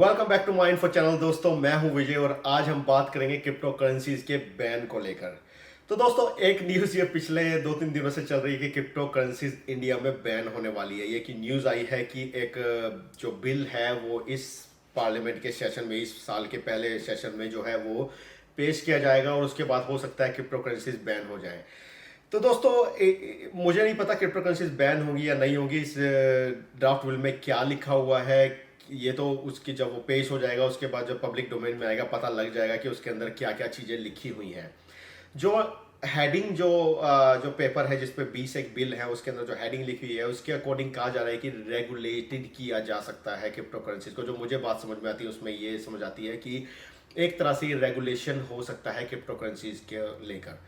Welcome back to my info channel. दोस्तों मैं हूं विजय और आज हम बात करेंगे क्रिप्टो करेंसीज के बैन को लेकर। तो दोस्तों एक न्यूज़ ये पिछले 2-3 दिनों से चल रही है कि क्रिप्टो करेंसीज इंडिया में बैन होने वाली है। ये कि न्यूज़ आई है कि एक जो बिल है वो इस पार्लियामेंट के सेशन में, इस साल के पहले सेशन में जो है वो पेश किया जाएगा और उसके बाद हो सकता है क्रिप्टो करेंसीज बैन हो जाए। तो दोस्तों मुझे नहीं पता क्रिप्टो करेंसीज बैन होंगी या नहीं होंगी। इस ड्राफ्ट बिल में क्या लिखा हुआ है ये तो उसकी जब वो पेश हो जाएगा उसके बाद जब पब्लिक डोमेन में आएगा पता लग जाएगा कि उसके अंदर क्या क्या चीज़ें लिखी हुई हैं। जो हेडिंग जो पेपर है जिसपे 20 एक बिल है उसके अंदर जो हेडिंग लिखी हुई है उसके अकॉर्डिंग कहा जा रहा है कि रेगुलेटेड किया जा सकता है क्रिप्टो करेंसीज को। जो मुझे बात समझ में आती है उसमें ये समझ आती है कि एक तरह से रेगुलेशन हो सकता है क्रिप्टो करेंसीज के लेकर,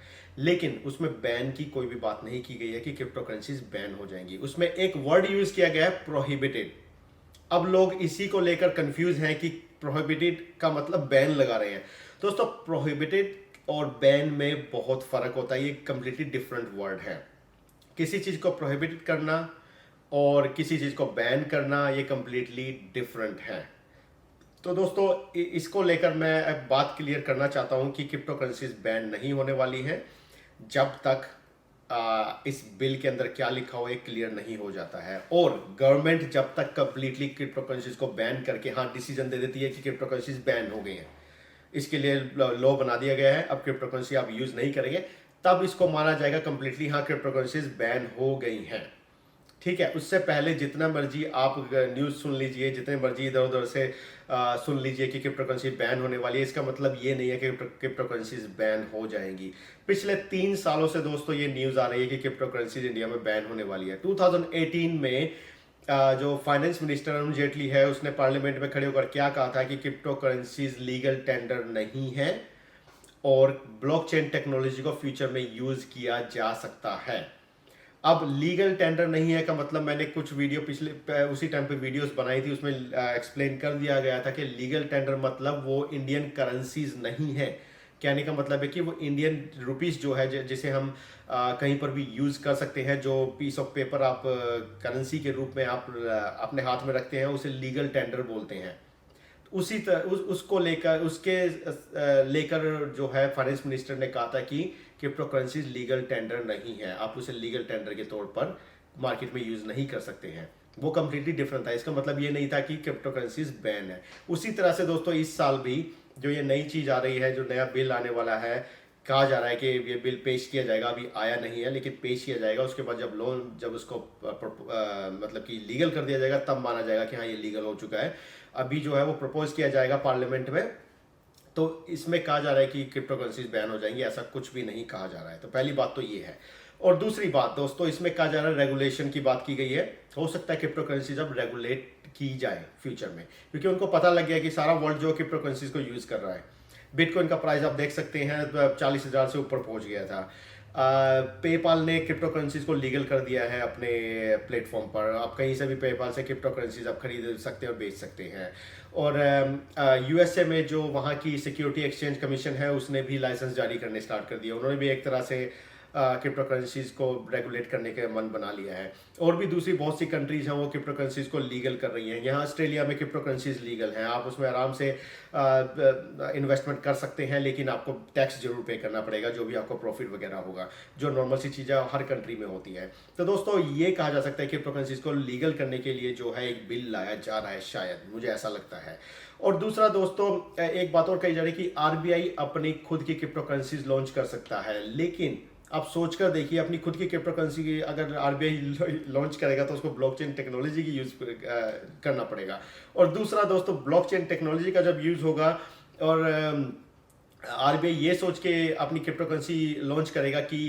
लेकिन उसमें बैन की कोई भी बात नहीं की गई है कि क्रिप्टो करेंसीज बैन हो जाएंगी। उसमें एक वर्ड यूज किया गया है, प्रोहिबिटेड। अब लोग इसी को लेकर कंफ्यूज हैं कि प्रोहिबिटेड का मतलब बैन लगा रहे हैं। दोस्तों प्रोहिबिटेड और बैन में बहुत फर्क होता है, ये कंप्लीटली डिफरेंट वर्ड है। किसी चीज को प्रोहिबिटेड करना और किसी चीज को बैन करना ये कंप्लीटली डिफरेंट है। तो दोस्तों इसको लेकर मैं अब बात क्लियर करना चाहता हूं कि क्रिप्टो करेंसीज बैन नहीं होने वाली है जब तक इस बिल के अंदर क्या लिखा हो एक क्लियर नहीं हो जाता है। और गवर्नमेंट जब तक कंप्लीटली क्रिप्टो करेंसीज को बैन करके डिसीजन दे देती है कि क्रिप्टो करेंसीज बैन हो गई हैं, इसके लिए लॉ बना दिया गया है, अब क्रिप्टो करेंसी आप यूज नहीं करेंगे, तब इसको माना जाएगा कंप्लीटली क्रिप्टो करेंसीज बैन हो गई हैं। ठीक है, उससे पहले जितना मर्जी आप न्यूज़ सुन लीजिए, जितने मर्जी इधर उधर से सुन लीजिए कि क्रिप्टो करेंसी बैन होने वाली है, इसका मतलब ये नहीं है कि क्रिप्टो करेंसीज बैन हो जाएंगी। पिछले 3 सालों से दोस्तों ये न्यूज़ आ रही है कि क्रिप्टो करेंसीज इंडिया में बैन होने वाली है। 2018 में जो फाइनेंस मिनिस्टर अरुण जेटली है उसने पार्लियामेंट में खड़े होकर क्या कहा था कि क्रिप्टो करेंसीज लीगल टेंडर नहीं है और ब्लॉकचेन टेक्नोलॉजी को फ्यूचर में यूज किया जा सकता है। अब लीगल टेंडर नहीं है का मतलब मैंने कुछ वीडियो पिछले उसी टाइम पे वीडियोस बनाई थी, उसमें एक्सप्लेन कर दिया गया था कि लीगल टेंडर मतलब वो इंडियन करेंसीज नहीं है। कहने का मतलब है कि वो इंडियन रुपीस जो है जिसे हम कहीं पर भी यूज कर सकते हैं, जो पीस ऑफ पेपर आप करेंसी के रूप में आप अपने हाथ में रखते हैं उसे लीगल टेंडर बोलते हैं। उसी तरह उसको लेकर लेकर जो है फाइनेंस मिनिस्टर ने कहा था कि क्रिप्टो करेंसीज लीगल टेंडर नहीं है, आप उसे लीगल टेंडर के तौर पर मार्केट में यूज नहीं कर सकते हैं। वो कंप्लीटली डिफरेंट था, इसका मतलब ये नहीं था कि क्रिप्टो करेंसीज बैन है। उसी तरह से दोस्तों इस साल भी जो ये नई चीज आ रही है, जो नया बिल आने वाला है, कहा जा रहा है कि ये बिल पेश किया जाएगा, अभी आया नहीं है लेकिन पेश किया जाएगा। उसके बाद जब उसको मतलब कि लीगल कर दिया जाएगा तब माना जाएगा कि ये लीगल हो चुका है। अभी जो है वो प्रपोज किया जाएगा पार्लियामेंट में, तो इसमें कहा जा रहा है कि क्रिप्टो करेंसीज बैन हो जाएंगी, ऐसा कुछ भी नहीं कहा जा रहा है। तो पहली बात तो ये है। और दूसरी बात दोस्तों, इसमें कहा जा रहा है रेगुलेशन की बात की गई है। हो सकता है क्रिप्टो करेंसीज अब रेगुलेट की जाए फ्यूचर में, क्योंकि उनको पता लग गया कि सारा वर्ल्ड जो क्रिप्टो करेंसीज को यूज कर रहा है। बिटकॉइन का प्राइस आप देख सकते हैं 40,000 से ऊपर पहुंच गया था। पेपाल ने क्रिप्टो करेंसीज को लीगल कर दिया है अपने प्लेटफॉर्म पर। आप कहीं से भी पेपाल से क्रिप्टो करेंसीज आप खरीद सकते हैं और बेच सकते हैं। और यूएसए में जो वहाँ की सिक्योरिटी एक्सचेंज कमीशन है उसने भी लाइसेंस जारी करने स्टार्ट कर दिया। उन्होंने भी एक तरह से क्रिप्टो करेंसीज को रेगुलेट करने का मन बना लिया है। और भी दूसरी बहुत सी कंट्रीज हैं वो क्रिप्टो करेंसीज को लीगल कर रही हैं। यहाँ ऑस्ट्रेलिया में क्रिप्टो करेंसीज लीगल हैं, आप उसमें आराम से इन्वेस्टमेंट कर सकते हैं, लेकिन आपको टैक्स जरूर पे करना पड़ेगा, जो भी आपको प्रॉफिट वगैरह होगा, जो नॉर्मल सी चीज़ें हर कंट्री में होती है। तो दोस्तों ये कहा जा सकता है कि क्रिप्टो करेंसीज को लीगल करने के लिए जो है एक बिल लाया जा रहा है, शायद, मुझे ऐसा लगता है। और दूसरा दोस्तों एक बात और कही जा रही है कि आरबीआई अपनी खुद की क्रिप्टो करेंसीज लॉन्च कर सकता है। लेकिन आप सोचकर देखिए, अपनी खुद की क्रिप्टो करेंसी की अगर आरबीआई लॉन्च करेगा तो उसको ब्लॉकचेन टेक्नोलॉजी की यूज करना पड़ेगा। और दूसरा दोस्तों, ब्लॉकचेन टेक्नोलॉजी का जब यूज होगा और आरबीआई ये सोच के अपनी क्रिप्टो करेंसी लॉन्च करेगा कि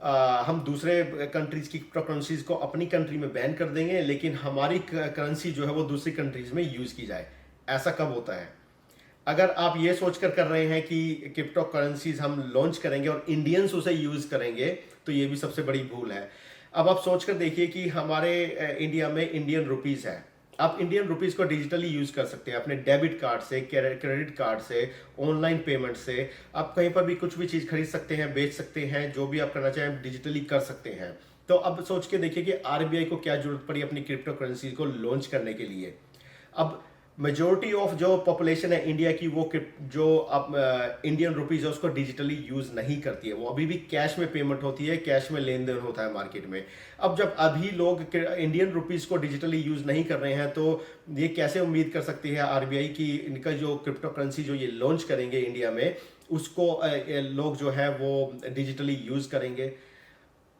हम दूसरे कंट्रीज की क्रिप्टो करेंसीज को अपनी कंट्री में बैन कर देंगे, लेकिन हमारी करेंसी जो है वो दूसरी कंट्रीज में यूज की जाए। ऐसा कब होता है? अगर आप ये सोचकर कर रहे हैं कि क्रिप्टो करेंसीज हम लॉन्च करेंगे और इंडियंस उसे यूज करेंगे, तो ये भी सबसे बड़ी भूल है। अब आप सोचकर देखिए कि हमारे इंडिया में इंडियन रुपीस है। आप इंडियन रुपीस को डिजिटली यूज कर सकते हैं, अपने डेबिट कार्ड से, क्रेडिट कार्ड से, ऑनलाइन पेमेंट से। आप कहीं पर भी कुछ भी चीज खरीद सकते हैं, बेच सकते हैं, जो भी आप करना चाहें डिजिटली कर सकते हैं। तो अब सोच के देखिए कि आरबीआई को क्या जरूरत पड़ी अपनी क्रिप्टो करेंसी को लॉन्च करने के लिए। अब मेजोरिटी ऑफ जो पॉपुलेशन है इंडिया की वो जो अब इंडियन रुपीज है उसको डिजिटली यूज नहीं करती है, वो अभी भी कैश में पेमेंट होती है, कैश में लेन देन होता है मार्केट में। अब जब अभी लोग इंडियन रुपीज को डिजिटली यूज नहीं कर रहे हैं तो ये कैसे उम्मीद कर सकती है आरबीआई की इनका जो क्रिप्टो करेंसी जो ये लॉन्च करेंगे इंडिया में उसको लोग जो है वो डिजिटली यूज करेंगे।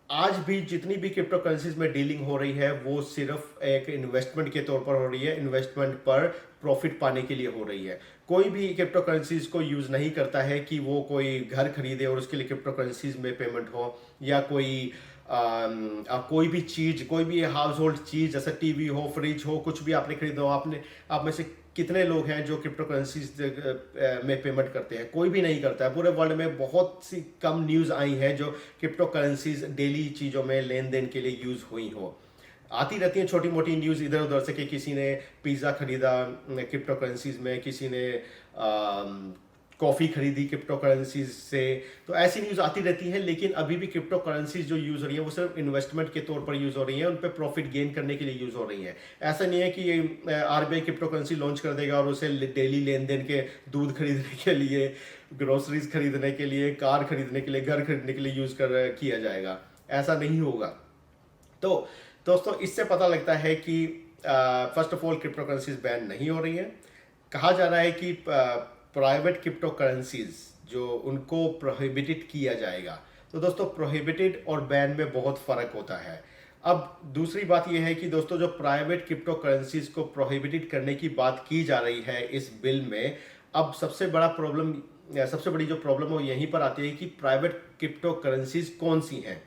आज भी जितनी भी क्रिप्टो करेंसीज में डीलिंग हो रही है वो सिर्फ एक इन्वेस्टमेंट के तौर पर हो रही है, इन्वेस्टमेंट पर प्रॉफिट पाने के लिए हो रही है। कोई भी क्रिप्टो करेंसीज को यूज नहीं करता है कि वो कोई घर खरीदे और उसके लिए क्रिप्टो करेंसीज में पेमेंट हो, या कोई भी चीज, कोई भी हाउस होल्ड चीज जैसे टीवी हो, फ्रिज हो, कुछ भी आपने खरीदा हो, आप में से कितने लोग हैं जो क्रिप्टो करेंसीज में पेमेंट करते हैं? कोई भी नहीं करता है। पूरे वर्ल्ड में बहुत सी कम न्यूज़ आई है जो क्रिप्टो करेंसीज डेली चीज़ों में लेन देन के लिए यूज़ हुई हो। आती रहती हैं छोटी मोटी न्यूज़ इधर उधर से कि किसी ने पिज़्ज़ा खरीदा क्रिप्टो करेंसीज में, किसी ने कॉफ़ी खरीदी क्रिप्टो करेंसीज से, तो ऐसी न्यूज़ आती रहती है। लेकिन अभी भी क्रिप्टो करेंसीज जो यूज़ हो रही है वो सिर्फ इन्वेस्टमेंट के तौर पर यूज़ हो रही है, उन पर प्रॉफिट गेन करने के लिए यूज़ हो रही है। ऐसा नहीं है कि आरबीआई क्रिप्टो करेंसी लॉन्च कर देगा और उसे डेली लेन देन के दूध खरीदने के लिए, ग्रोसरीज खरीदने के लिए, कार खरीदने के लिए, घर खरीदने के लिए किया जाएगा। ऐसा नहीं होगा। तो दोस्तों इससे पता लगता है कि first of all crypto currencies ban नहीं हो रही है। कहा जा रहा है कि प्राइवेट क्रिप्टो करेंसीज जो उनको प्रोहिबिटेड किया जाएगा। तो दोस्तों प्रोहिबिटेड और बैन में बहुत फर्क होता है। अब दूसरी बात यह है कि दोस्तों जो प्राइवेट क्रिप्टो करेंसीज को प्रोहिबिटेड करने की बात की जा रही है इस बिल में, अब सबसे बड़ी जो प्रॉब्लम है वो यहीं पर आती है कि प्राइवेट क्रिप्टो करेंसीज कौन सी हैं।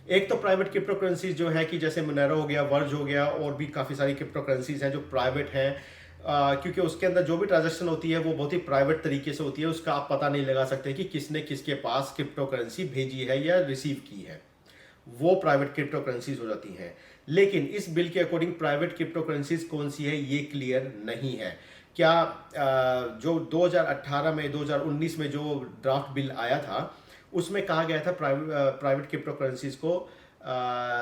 एक तो प्राइवेट क्रिप्टो करेंसीज जो है कि जैसे मोनेरो हो गया, वर्ज हो गया, और भी काफ़ी सारी क्रिप्टो करेंसीज हैं जो प्राइवेट हैं, क्योंकि उसके अंदर जो भी ट्रांजैक्शन होती है वो बहुत ही प्राइवेट तरीके से होती है। उसका आप पता नहीं लगा सकते कि किसने किसके पास क्रिप्टो करेंसी भेजी है या रिसीव की है, वो प्राइवेट क्रिप्टो करेंसीज हो जाती हैं। लेकिन इस बिल के अकॉर्डिंग प्राइवेट क्रिप्टो करेंसीज कौन सी है ये क्लियर नहीं है। क्या जो 2018 में 2019 में जो ड्राफ्ट बिल आया था उसमें कहा गया था प्राइवेट क्रिप्टो करेंसीज को,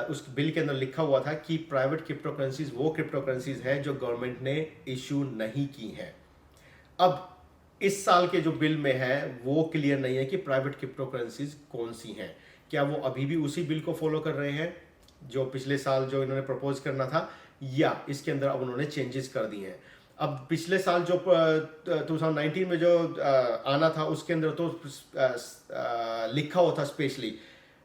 उस बिल के अंदर लिखा हुआ था कि प्राइवेट क्रिप्टो करेंसीज वो क्रिप्टो करेंसीज हैं जो गवर्नमेंट ने इशू नहीं की हैं। अब इस साल के जो बिल में है वो क्लियर नहीं है कि प्राइवेट क्रिप्टो करेंसीज कौन सी हैं। क्या वो अभी भी उसी बिल को फॉलो कर रहे हैं जो पिछले साल जो इन्होंने प्रपोज करना था, या इसके अंदर अब उन्होंने चेंजेस कर दिए हैं? अब पिछले साल जो 2019 में जो आना था उसके अंदर तो लिखा हुआ था specially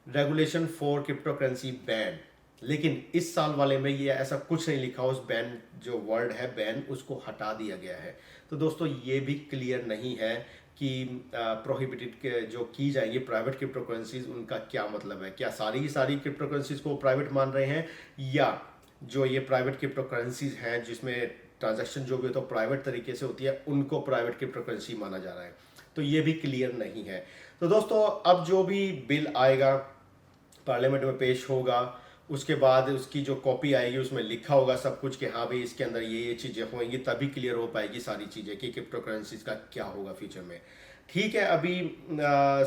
regulation for crypto currency ban, लेकिन इस साल वाले में ये ऐसा कुछ नहीं लिखा। उस बैन जो वर्ड है बैन उसको हटा दिया गया है। तो दोस्तों ये भी क्लियर नहीं है कि प्रोहिबिटेड जो की जाएंगी प्राइवेट क्रिप्टो करेंसीज उनका क्या मतलब है। क्या सारी क्रिप्टो करेंसीज को प्राइवेट मान रहे हैं, या जो ये प्राइवेट क्रिप्टो करेंसीज हैं जिसमें ट्रांजैक्शन जो भी हो तो प्राइवेट तरीके से होती है उनको प्राइवेट क्रिप्टो करेंसी माना जा रहा है? तो ये भी क्लियर नहीं है। तो दोस्तों अब जो भी बिल आएगा पार्लियामेंट में पेश होगा, उसके बाद उसकी जो कॉपी आएगी उसमें लिखा होगा सब कुछ कि हाँ भाई इसके अंदर ये चीज़ें होंगी, तभी क्लियर हो पाएगी सारी चीज़ें कि क्रिप्टो करेंसीज का क्या होगा फ्यूचर में। ठीक है, अभी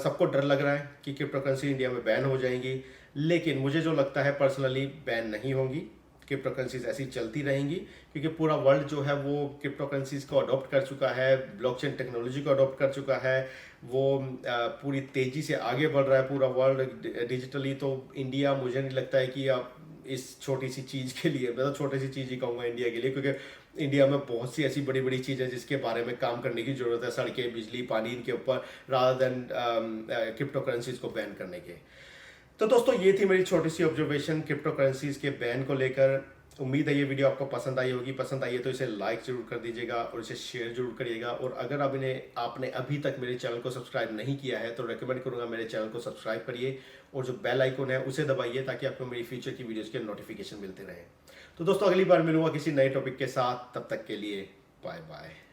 सबको डर लग रहा है कि क्रिप्टो करेंसी इंडिया में बैन हो जाएंगी, लेकिन मुझे जो लगता है पर्सनली बैन नहीं होंगी। क्रिप्टो करेंसीज ऐसी चलती रहेंगी क्योंकि पूरा वर्ल्ड जो है वो क्रिप्टो करेंसीज को अडॉप्ट कर चुका है, ब्लॉकचेन टेक्नोलॉजी को अडॉप्ट कर चुका है, वो पूरी तेज़ी से आगे बढ़ रहा है पूरा वर्ल्ड डिजिटली। तो इंडिया मुझे नहीं लगता है कि आप इस छोटी सी चीज़ के लिए, मैं तो छोटी सी चीज़ ही कहूँगा इंडिया के लिए, क्योंकि इंडिया में बहुत सी ऐसी बड़ी बड़ी चीज़ें जिसके बारे में काम करने की ज़रूरत है, सड़कें, बिजली, पानी, इनके ऊपर, रादर देन क्रिप्टो करेंसीज को बैन करने के। तो दोस्तों ये थी मेरी छोटी सी ऑब्जर्वेशन क्रिप्टो करेंसीज के बैन को लेकर। उम्मीद है ये वीडियो आपको पसंद आई होगी। पसंद आई है तो इसे लाइक जरूर कर दीजिएगा और इसे शेयर जरूर करिएगा। और अगर आपने अभी तक मेरे चैनल को सब्सक्राइब नहीं किया है तो रेकमेंड करूंगा मेरे चैनल को सब्सक्राइब करिए और जो बेल आइकन है उसे दबाइए ताकि आपको मेरी फ्यूचर की वीडियोज़ के नोटिफिकेशन मिलते रहें। तो दोस्तों अगली बार मिलूंगा किसी नए टॉपिक के साथ, तब तक के लिए बाय बाय।